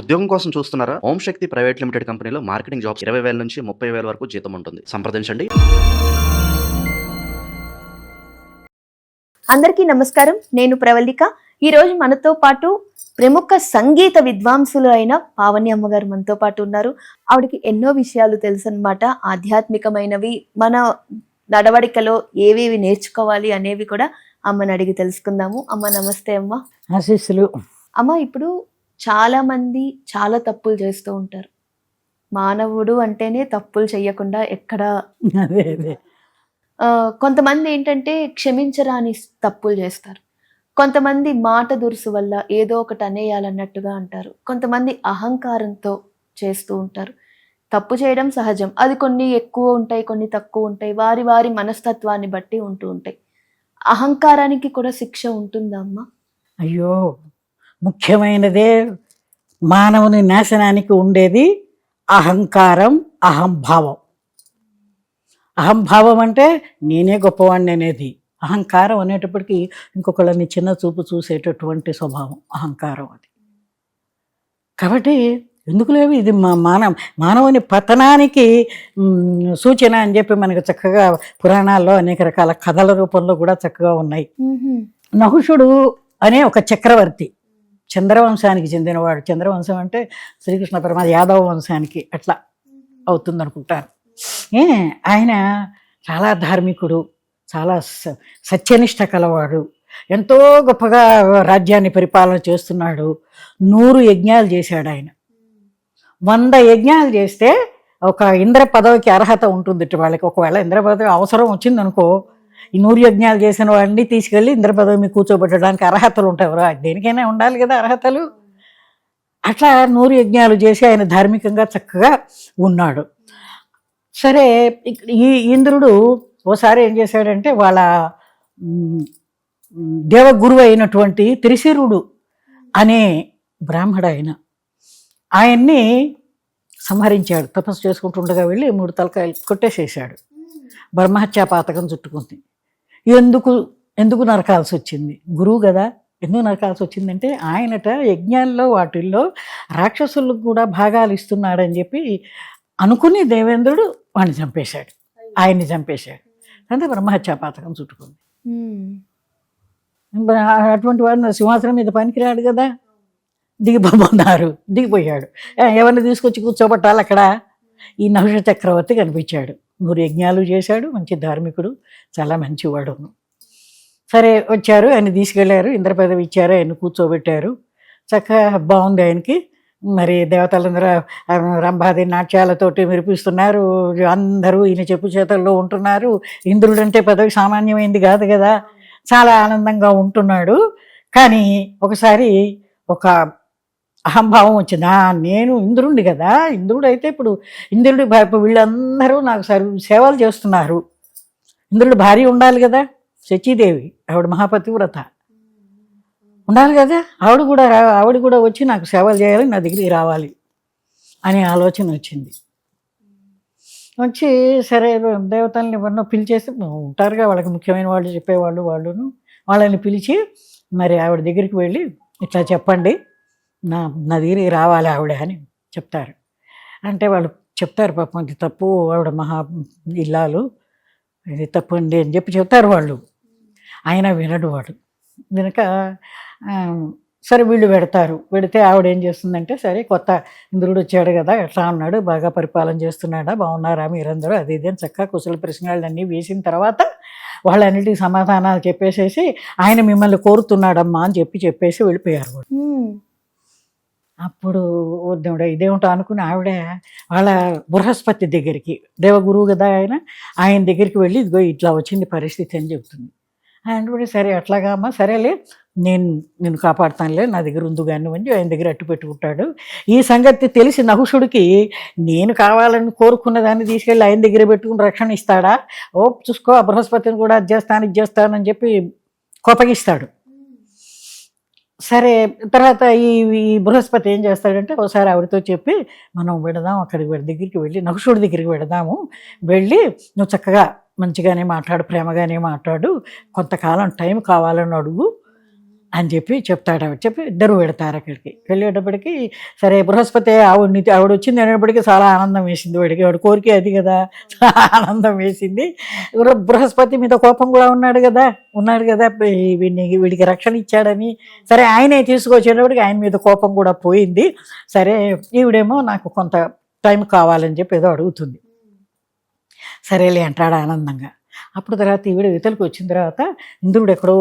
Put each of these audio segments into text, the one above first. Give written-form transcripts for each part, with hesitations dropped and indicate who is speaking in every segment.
Speaker 1: ఉద్యోగం కోసం చూస్తున్నారా? ఓం శక్తి ప్రైవేట్ లిమిటెడ్ కంపెనీలో మార్కెటింగ్ జాబ్స్ 20,000 నుంచి 30,000 వరకు జీతం ఉంటుంది. సంప్రదించండి.
Speaker 2: అందరికీ నమస్కారం. నేను ప్రవళిక. ఈరోజు మనతో పాటు ప్రముఖ సంగీత విద్వాంసులు అయిన పావని అమ్మగారు మనతో పాటు ఉన్నారు. ఆవిడకి ఎన్నో విషయాలు తెలుసు అన్నమాట. ఆధ్యాత్మికమైనవి, మన నడవడికలో ఏవేవి నేర్చుకోవాలి అనేవి కూడా అమ్మని అడిగి తెలుసుకుందాము. అమ్మ నమస్తే. అమ్మ
Speaker 3: ఆశీస్సులు.
Speaker 2: అమ్మ, ఇప్పుడు చాలా మంది చాలా తప్పులు చేస్తూ ఉంటారు. మానవుడు అంటేనే తప్పులు చెయ్యకుండా ఎక్కడ
Speaker 3: అదే అదే
Speaker 2: కొంతమంది ఏంటంటే క్షమించరాని తప్పులు చేస్తారు. కొంతమంది మాట దురుసు వల్ల ఏదో ఒకటి అనేయాలన్నట్టుగా అంటారు. కొంతమంది అహంకారంతో చేస్తూ ఉంటారు. తప్పు చేయడం సహజం. అది కొన్ని ఎక్కువ ఉంటాయి, కొన్ని తక్కువ ఉంటాయి. వారి వారి మనస్తత్వాన్ని బట్టి ఉంటూ ఉంటాయి. అహంకారానికి కూడా శిక్ష ఉంటుందా అమ్మా?
Speaker 3: అయ్యో, ముఖ్యమైనదే మానవుని నాశనానికి ఉండేది అహంకారం, అహంభావం. అహంభావం అంటే నేనే గొప్పవాడిని అనేది. అహంకారం అనేటప్పటికీ ఇంకొకళ్ళని చిన్న చూపు చూసేటటువంటి స్వభావం అహంకారం అది. కాబట్టి ఎందుకు లేవు, ఇది మానవుని పతనానికి సూచన అని చెప్పి మనకు చక్కగా పురాణాల్లో అనేక రకాల కథల రూపంలో కూడా చక్కగా ఉన్నాయి. నహుషుడు అనే ఒక చక్రవర్తి, చంద్రవంశానికి చెందినవాడు. చంద్రవంశం అంటే శ్రీకృష్ణ పరమాత్మ యాదవ వంశానికి అట్లా అవుతుంది అనుకుంటారు. ఆయన చాలా ధార్మికుడు, చాలా సత్యనిష్ట కలవాడు, ఎంతో గొప్పగా రాజ్యాన్ని పరిపాలన చేస్తున్నాడు. 100 యజ్ఞాలు చేశాడు ఆయన. 100 యజ్ఞాలు చేస్తే ఒక ఇంద్ర పదవికి అర్హత ఉంటుంది వాళ్ళకి. ఒకవేళ ఇంద్ర పదవి అవసరం వచ్చిందనుకో, ఈ 100 యజ్ఞాలు చేసిన వాడిని తీసుకెళ్ళి ఇంద్ర పదవి మీద కూర్చోబెట్టడానికి అర్హతలు ఉంటాయి. దేనికైనా ఉండాలి కదా అర్హతలు. అట్లా 100 యజ్ఞాలు చేసి ఆయన ధార్మికంగా చక్కగా ఉన్నాడు. సరే, ఈ ఇంద్రుడు ఓసారి ఏం చేశాడంటే వాళ్ళ దేవగురువు అయినటువంటి త్రిశిరుడు అనే బ్రాహ్మడు ఆయన్ని సంహరించాడు. తపస్సు చేసుకుంటుండగా వెళ్ళి 3 తలకాయలు కొట్టేసేసాడు. బ్రహ్మహత్యా పాతకం చుట్టుకుంది. ఎందుకు నరకాల్సి వచ్చింది? గురువు కదా. ఎందుకు నరకాల్సి వచ్చిందంటే ఆయనట యజ్ఞాల్లో వాటిల్లో రాక్షసులకు కూడా భాగాలు ఇస్తున్నాడని చెప్పి అనుకుని దేవేంద్రుడు వాడిని చంపేశాడు, ఆయన్ని చంపేశాడు. అంటే బ్రహ్మహత్యా పాతకం చుట్టుకుంది. అటువంటి వాడిని సింహాసనం మీద పనికిరాడు కదా. దిగిపోయాడు. ఎవరిని తీసుకొచ్చి కూర్చోబట్టాలి అక్కడ? ఈ నహుష చక్రవర్తి కనిపించాడు. 100 యజ్ఞాలు చేశాడు, మంచి ధార్మికుడు, చాలా మంచివాడు. సరే వచ్చారు, ఆయన తీసుకెళ్లారు, ఇంద్ర పదవి ఇచ్చారు, ఆయన కూర్చోబెట్టారు. చక్కగా బాగుంది ఆయనకి. మరి దేవతలందరూ రంభాది నాట్యాలతోటి మెరిపిస్తున్నారు. అందరూ ఈయన చెప్పు చేతల్లో ఉంటున్నారు. ఇంద్రుడు అంటే పదవి సామాన్యమైంది కాదు కదా. చాలా ఆనందంగా ఉంటున్నాడు. కానీ ఒకసారి ఒక అహంభావం వచ్చింది. నేను ఇంద్రుడిని కదా, ఇంద్రుడు అయితే ఇప్పుడు ఇంద్రుడి వీళ్ళందరూ నాకు సేవలు చేస్తున్నారు. ఇంద్రుడి భార్య ఉండాలి కదా, శచీదేవి, ఆవిడ మహాపతివ్రత ఉండాలి కదా. ఆవిడ కూడా వచ్చి నాకు సేవలు చేయాలి, నా దగ్గరికి రావాలి అనే ఆలోచన వచ్చింది. వచ్చి సరే దేవతల్ని ఎవరినో పిలిచేసి ఉంటారుగా, వాళ్ళకి ముఖ్యమైన వాళ్ళు చెప్పేవాళ్ళు, వాళ్ళని పిలిచి మరి ఆవిడ దగ్గరికి వెళ్ళి ఇట్లా చెప్పండి, నా దగ్గరికి రావాలి ఆవిడ అని చెప్తారు. అంటే వాళ్ళు చెప్తారు, పాపం ఇది తప్పు, ఆవిడ మహా ఇల్లాలు, ఇది తప్పు అండి అని చెప్పి చెప్తారు వాళ్ళు. ఆయన వినడు. వినక సరే వీళ్ళు పెడితే ఆవిడ ఏం చేస్తుందంటే, సరే కొత్త ఇంద్రుడు వచ్చాడు కదా, ఎట్లా ఉన్నాడు, బాగా పరిపాలన చేస్తున్నాడా, బాగున్నారా మీరందరూ, అది ఇది అని చక్కగా కుశల ప్రశ్నలన్నీ వేసిన తర్వాత వాళ్ళన్నిటికీ సమాధానాలు చెప్పేసేసి ఆయన మిమ్మల్ని కోరుతున్నాడమ్మా అని చెప్పేసి వెళ్ళిపోయారు. అప్పుడు దేవుడా ఇదేమిటో అనుకుని ఆవిడ వాళ్ళ బృహస్పతి దగ్గరికి, దేవగురువు కదా ఆయన దగ్గరికి వెళ్ళి ఇదిగో ఇట్లా వచ్చింది పరిస్థితి అని చెప్తుంది. ఆయన కూడా సరే అట్లాగా అమ్మా, సరేలే నేను కాపాడుతానులే, నా దగ్గర ఉంది కానీ అని ఆయన దగ్గర అట్టు పెట్టుకుంటాడు. ఈ సంగతి తెలిసి నహుషుడికి నేను కావాలని కోరుకున్న దాన్ని తీసుకెళ్ళి ఆయన దగ్గర పెట్టుకుని రక్షణ ఇస్తాడా? చూసుకో, ఆ బృహస్పతిని కూడా ఇది చేస్తానని చెప్పి కోపగిస్తాడు. సరే తర్వాత ఈ బృహస్పతి ఏం చేస్తాడంటే ఒకసారి ఆవిడతో చెప్పి మనం వెళదాం, అక్కడికి దగ్గరికి వెళ్ళి నహుషుడి దగ్గరికి వెళదాము, వెళ్ళి నువ్వు చక్కగా మంచిగానే మాట్లాడు, ప్రేమగానే మాట్లాడు, కొంతకాలం టైం కావాలని అడుగు, అని చెప్పి చెప్తాడు. ఆవిడ చెప్పి ఇద్దరు వెడతారు అక్కడికి. వెళ్ళేటప్పటికి సరే బృహస్పతి ఆవిడ వచ్చింది అనేటప్పటికీ చాలా ఆనందం వేసింది వాడికి. వాడి కోరిక అది కదా, ఆనందం వేసింది. బృహస్పతి మీద కోపం కూడా ఉన్నాడు కదా వీడికి రక్షణ ఇచ్చాడని. సరే ఆయనే తీసుకొచ్చేటప్పటికి ఆయన మీద కోపం కూడా పోయింది. సరే ఈవిడేమో నాకు కొంత టైం కావాలని చెప్పి ఏదో అడుగుతుంది. సరేలే అంటాడు ఆనందంగా. అప్పుడు తర్వాత ఈవిడ ఇవతలకు వచ్చిన తర్వాత ఇంద్రుడు ఎక్కడో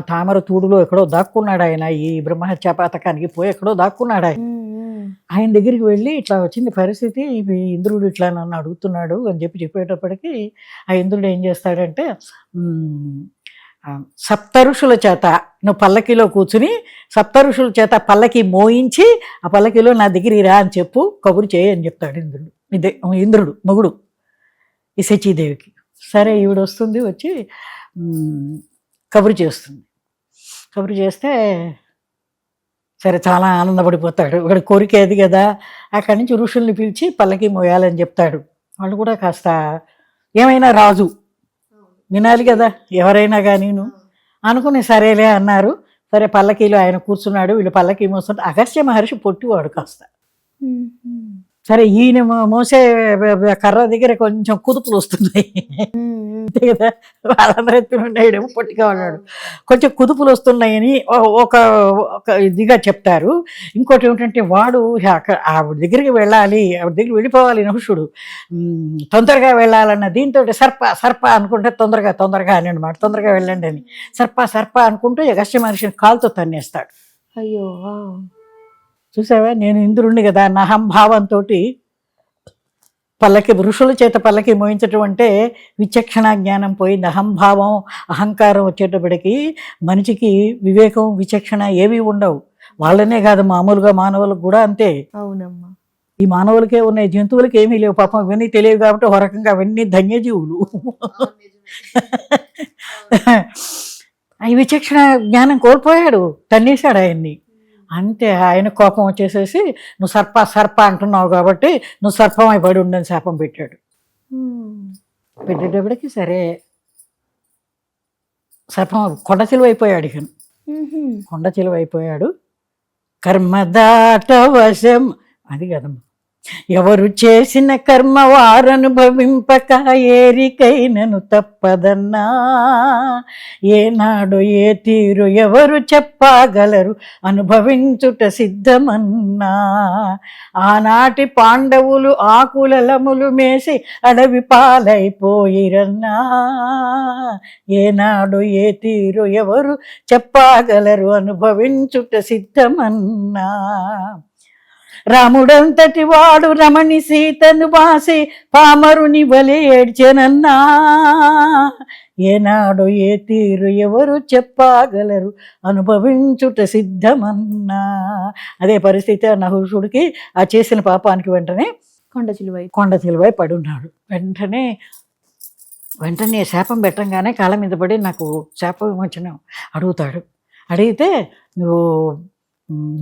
Speaker 3: తామర తూడులో ఎక్కడో దాక్కున్నాడు ఆయన. ఈ బ్రహ్మహత్యా పాతకానికి పోయి ఎక్కడో దాక్కున్నాడు ఆయన. ఆయన దగ్గరికి వెళ్ళి ఇట్లా వచ్చింది పరిస్థితి, ఇంద్రుడు ఇట్లా నన్ను అడుగుతున్నాడు అని చెప్పేటప్పటికి ఆ ఇంద్రుడు ఏం చేస్తాడంటే సప్తఋషుల చేత నువ్వు పల్లకిలో కూర్చుని సప్తఋషుల చేత పల్లకి మోయించి ఆ పల్లకిలో నా దగ్గరికి రా అని చెప్పు, కబురు చేయి అని చెప్తాడు ఇంద్రుడు మొగుడు ఈ శచీదేవికి. సరే ఈవిడ వస్తుంది, వచ్చి కబురు చేస్తుంది. కబురు చేస్తే సరే చాలా ఆనందపడిపోతాడు. వాడి కోరిక అది కదా. అక్కడి నుంచి ఋషుల్ని పిలిచి పల్లకి మోయాలని చెప్తాడు. వాళ్ళు కూడా కాస్త ఏమైనా రాజు వినాలి కదా ఎవరైనా కానీ అనుకుని సరేలే అన్నారు. సరే పల్లకీలో ఆయన కూర్చున్నాడు, వీళ్ళు పల్లకీ మోస్తుంటే అగస్త్య మహర్షి పొట్టివాడు కాస్త. సరే ఈయన మోసే కర్ర దగ్గర కొంచెం కుదుపులు వస్తున్నాయి అంతే కదా, వాళ్ళందరూ ఎత్తునుండేమో పొట్టిగా ఉన్నాడు. కొంచెం కుదుపులు వస్తున్నాయని ఒక ఇదిగా చెప్తారు. ఇంకోటి ఏమిటంటే వాడు ఆవిడ దగ్గరికి వెళ్ళాలి, ఆవిడ దగ్గరికి వెళ్ళిపోవాలి నహుషుడు, తొందరగా వెళ్ళాలన్న దీంతో సర్ప అనుకుంటే తొందరగా అని అనమాట, తొందరగా వెళ్ళండి అని. సర్ప అనుకుంటూ అగస్త్య మహర్షిని కాలుతో తన్నేస్తాడు.
Speaker 2: అయ్యో
Speaker 3: చూసావా, నేను ఇంద్రుణ్ణి కదా, నహంభావంతో పల్లకి ఋషుల చేత పల్లకి మోయించటం అంటే విచక్షణ జ్ఞానం పోయి అహంభావం అహంకారం వచ్చేటప్పటికి మనిషికి వివేకం విచక్షణ ఏవి ఉండవు. వాళ్ళనే కాదు మామూలుగా మానవులకు కూడా అంతే.
Speaker 2: అవునమ్మా,
Speaker 3: ఈ మానవులకే ఉన్నాయి, జంతువులకి ఏమీ లేవు పాపం. ఇవన్నీ తెలియదు కాబట్టి ఒక రకంగా అవన్నీ ధన్యజీవులు. ఈ విచక్షణ జ్ఞానం కోల్పోయాడు, తన్నేశాడు ఆయన్ని. అంతే, ఆయన కోపం వచ్చేసేసి నువ్వు సర్ప అంటున్నావు కాబట్టి నువ్వు సర్పమై పడి ఉండని శాపం పెట్టాడు. పెట్టేటప్పటికి సరే సర్పం కొండ చిలువైపోయాడు. ఇక కొండ చిలువైపోయాడు. కర్మదాటవశం అది కదమ్మా, ఎవరు చేసిన కర్మ వారనుభవింపక ఏరికైనను తప్పదన్నా, ఏనాడు ఏ తీరు ఎవరు చెప్పగలరు అనుభవించుట సిద్ధమన్నా. ఆనాటి పాండవులు ఆకులలములు మేసి అడవి పాలైపోయిరన్నా, ఏనాడు ఏ తీరు ఎవరు చెప్పగలరు అనుభవించుట సిద్ధమన్నా. రాముడంతటి వాడు రమణి సీతను బాసి పామరుని వలె ఏడ్చెనన్నా, ఏనాడు ఏ తీరు ఎవరు చెప్పగలరు అనుభవించుట సిద్ధమన్నా. అదే పరిస్థితి నహుషుడికి ఆ చేసిన పాపానికి వెంటనే కొండ చిలువై పడి ఉన్నాడు. వెంటనే శాపం పెట్టంగానే కాళ్ళ మీద పడి నాకు శాప విమోచనం అడుగుతాడు. అడిగితే నువ్వు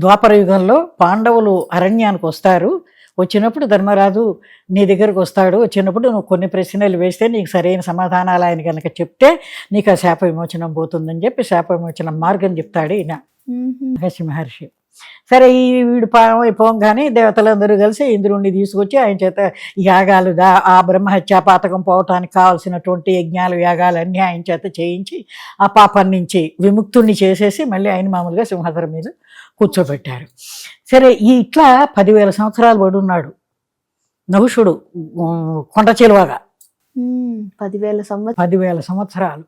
Speaker 3: ద్వాపర యుగంలో పాండవులు అరణ్యానికి వస్తారు, వచ్చినప్పుడు ధర్మరాజు నీ దగ్గరకు వస్తాడు, వచ్చినప్పుడు నువ్వు కొన్ని ప్రశ్నలు వేస్తే నీకు సరైన సమాధానాలు ఆయన కనుక చెప్తే నీకు ఆ శాప విమోచనం పోతుందని చెప్పి శాప విమోచనం మార్గం చెప్తాడు ఈయన అగస్త్య మహర్షి. సరే వీడు పోగానే దేవతలందరూ కలిసి ఇంద్రుణ్ణి తీసుకొచ్చి ఆయన చేత యాగాలు ఆ బ్రహ్మహత్యా పాతకం పోవటానికి కావాల్సినటువంటి యజ్ఞాలు యాగాలన్నీ ఆయన చేత చేయించి ఆ పాపం నుంచి విముక్తుణ్ణి చేసేసి మళ్ళీ ఆయన మామూలుగా సింహాసనం మీద కూర్చోబెట్టారు. సరే ఇట్లా 10,000 సంవత్సరాలు పడున్నాడు నహుషుడు కొండ చిలువగా. 10,000 సంవత్సరాలు.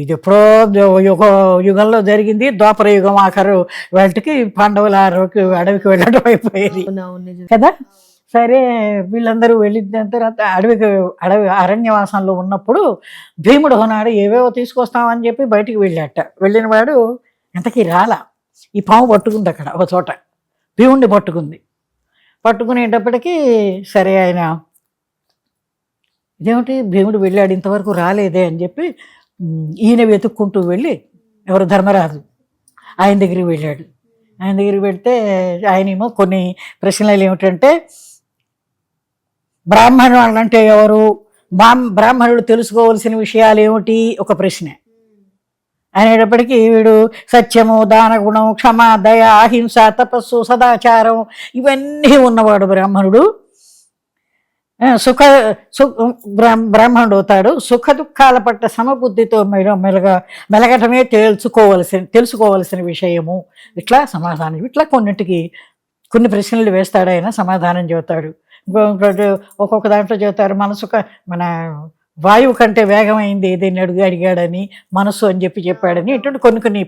Speaker 3: ఇది ఎప్పుడో యుగంలో జరిగింది. ద్వాపర యుగం ఆఖరు వాటికి పాండవుల అడవికి వెళ్ళడం అయిపోయేది కదా. సరే వీళ్ళందరూ వెళ్ళిన తర్వాత అడవి అరణ్యవాసంలో ఉన్నప్పుడు భీముడు ఉన్నాడు, ఏవేవో తీసుకొస్తామని చెప్పి బయటికి వెళ్ళాట. వెళ్ళిన వాడు ఎంతకీ రాలా. ఈ పాము పట్టుకుంది అక్కడ ఒక చోట, భీముడిని పట్టుకునేటప్పటికీ సరే ఆయన ఇదేమిటి భీముడు వెళ్ళాడు ఇంతవరకు రాలేదే అని చెప్పి ఈయన వెతుక్కుంటూ వెళ్ళి ఎవరు ధర్మరాజు ఆయన దగ్గరికి వెళ్ళాడు. ఆయన దగ్గరికి వెళ్తే ఆయనేమో కొన్ని ప్రశ్నలు ఏమిటంటే బ్రాహ్మణులు అంటే ఎవరు, బ్రాహ్మణుడు తెలుసుకోవాల్సిన విషయాలు ఏమిటి ఒక ప్రశ్న. అనేటప్పటికీ వీడు సత్యము, దానగుణం, క్షమ, దయ, అహింస, తపస్సు, సదాచారం ఇవన్నీ ఉన్నవాడు బ్రాహ్మణుడు. బ్రాహ్మణుడు అవుతాడు. సుఖ దుఃఖాల పట్ల సమబుద్ధితో మెలగటమే తెలుసుకోవలసిన విషయము. ఇట్లా సమాధానం, ఇట్లా కొన్ని ప్రశ్నలు వేస్తాడు ఆయన, సమాధానం చెబుతాడు. ఒక్కొక్క దాంట్లో చెబుతారు మన వాయువు కంటే వేగమైంది ఏదైనా అడిగాడని, మనస్సు అని చెప్పాడని. ఇటువంటి కొన్ని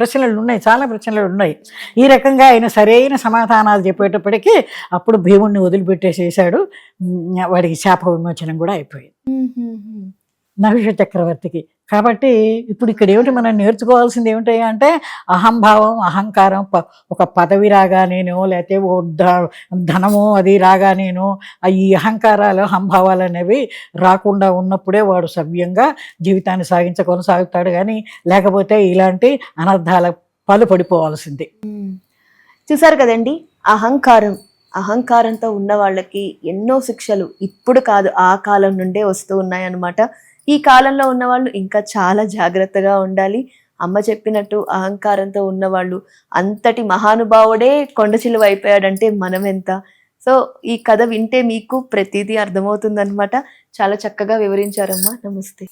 Speaker 3: ప్రశ్నలు ఉన్నాయి, చాలా ప్రశ్నలు ఉన్నాయి. ఈ రకంగా ఆయన సరైన సమాధానాలు చెప్పేటప్పటికీ అప్పుడు భీముడిని వదిలిపెట్టేసేసాడు. వాడికి శాప విమోచనం కూడా అయిపోయింది నహుష చక్రవర్తికి. కాబట్టి ఇప్పుడు ఇక్కడ ఏమిటి మనం నేర్చుకోవాల్సింది ఏమిటి అంటే, అహంభావం, అహంకారం ఒక పదవి రాగానేనో లేకపోతే ఓ ధనము అది రాగానేనో ఈ అహంకారాలు, అహంభావాలు అనేవి రాకుండా ఉన్నప్పుడే వాడు సవ్యంగా జీవితాన్ని కొనసాగుతాడు. కానీ లేకపోతే ఇలాంటి అనర్థాల పాలు పడిపోవాల్సిందే.
Speaker 2: చూసారు కదండి, అహంకారంతో ఉన్న వాళ్ళకి ఎన్నో శిక్షలు ఇప్పుడు కాదు, ఆ కాలం నుండే వస్తూ ఉన్నాయన్నమాట. ఈ కాలంలో ఉన్నవాళ్ళు ఇంకా చాలా జాగ్రత్తగా ఉండాలి. అమ్మ చెప్పినట్టు అహంకారంతో ఉన్నవాళ్ళు, అంతటి మహానుభావుడే కొండ చిలువ అయిపోయాడంటే మనం ఎంత. సో ఈ కథ వింటే మీకు ప్రతిదీ అర్థమవుతుందన్నమాట. చాలా చక్కగా వివరించారమ్మా. నమస్తే.